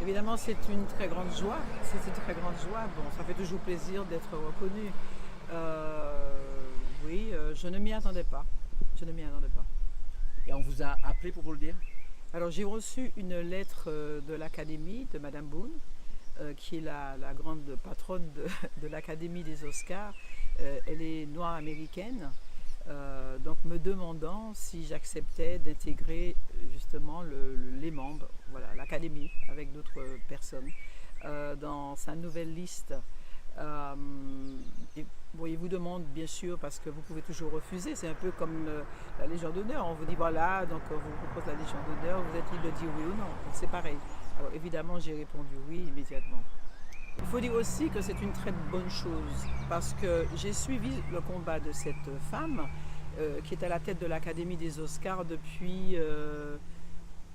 Évidemment, c'est une très grande joie. C'est une très grande joie. Bon, ça fait toujours plaisir d'être reconnu. Oui, je ne m'y attendais pas. Je ne m'y attendais pas. Et on vous a appelé pour vous le dire? Alors, j'ai reçu une lettre de l'Académie de Madame Boone, qui est la grande patronne de l'Académie des Oscars. Elle est noire américaine, donc me demandant si j'acceptais d'intégrer justement les membres, voilà, l'Académie avec d'autres personnes dans sa nouvelle liste. Et, bon, il vous demande bien sûr parce que vous pouvez toujours refuser, c'est un peu comme la Légion d'honneur, on vous dit voilà, donc on vous propose la Légion d'honneur, vous êtes libre de dire oui ou non, donc c'est pareil. Alors évidemment j'ai répondu oui immédiatement. Il faut dire aussi que c'est une très bonne chose parce que j'ai suivi le combat de cette femme qui est à la tête de l'Académie des Oscars depuis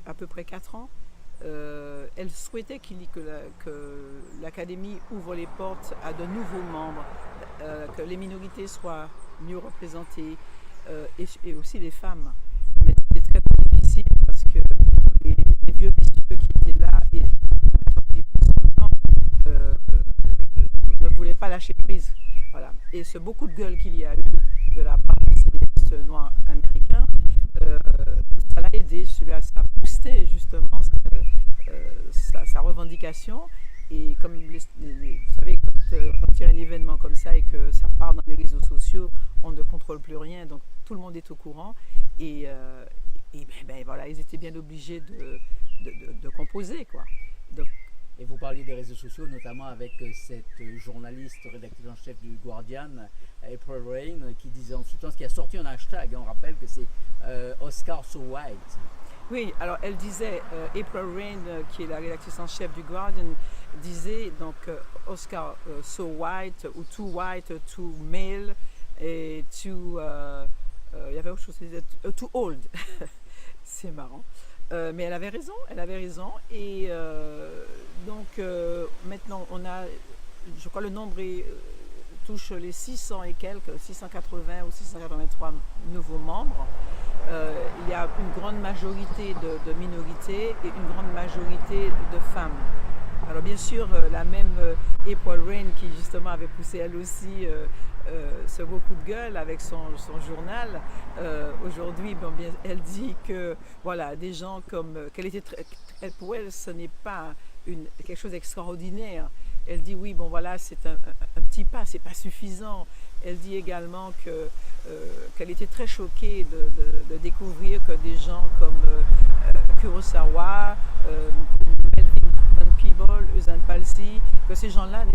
à peu près 4 ans. Elle souhaitait que l'Académie ouvre les portes à de nouveaux membres, que les minorités soient mieux représentées et aussi les femmes. Mais c'était très difficile parce que les vieux messieurs qui étaient là et ne voulaient pas lâcher prise. Voilà. Et ce beaucoup de gueule qu'il y a eu de la part des cinéastes noirs américains, ça l'a aidé, ça a boosté justement sa revendication. Et comme vous savez, quand il y a un événement comme ça et que ça part dans les réseaux sociaux, on ne contrôle plus rien, donc tout le monde est au courant. Et voilà, ils étaient bien obligés de composer, quoi. Donc, et vous parliez des réseaux sociaux, notamment avec cette journaliste rédactrice en chef du Guardian, April Reign, qui disait ensuite, qui a sorti un hashtag, on rappelle que c'est Oscar So White. Oui, alors elle disait, April Reign, qui est la rédactrice en chef du Guardian, disait donc Oscar So White, ou Too White, Too Male, et Too... il y avait autre chose, Too Old. C'est marrant. Mais elle avait raison. Et donc maintenant on a, je crois le nombre touche les 600 et quelques, 680 ou 683 nouveaux membres. Il y a une grande majorité de minorités et une grande majorité de femmes. Alors bien sûr, la même April Reign qui justement avait poussé elle aussi ce gros coup de gueule avec son journal, aujourd'hui, elle dit que voilà, des gens comme qu'elle était pour elle, ce n'est pas quelque chose d'extraordinaire. Elle dit oui, bon voilà, c'est un petit pas, c'est pas suffisant. Elle dit également qu'elle était très choquée de découvrir que des gens comme Kurosawa, Melvin Van Peebles, Usain Palsy, que ces gens-là ne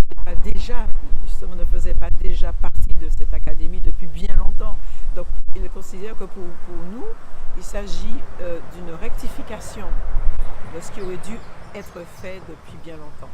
faisaient pas déjà partie de cette académie depuis bien longtemps. Donc il considère que pour nous, il s'agit d'une rectification de ce qui aurait dû être fait depuis bien longtemps.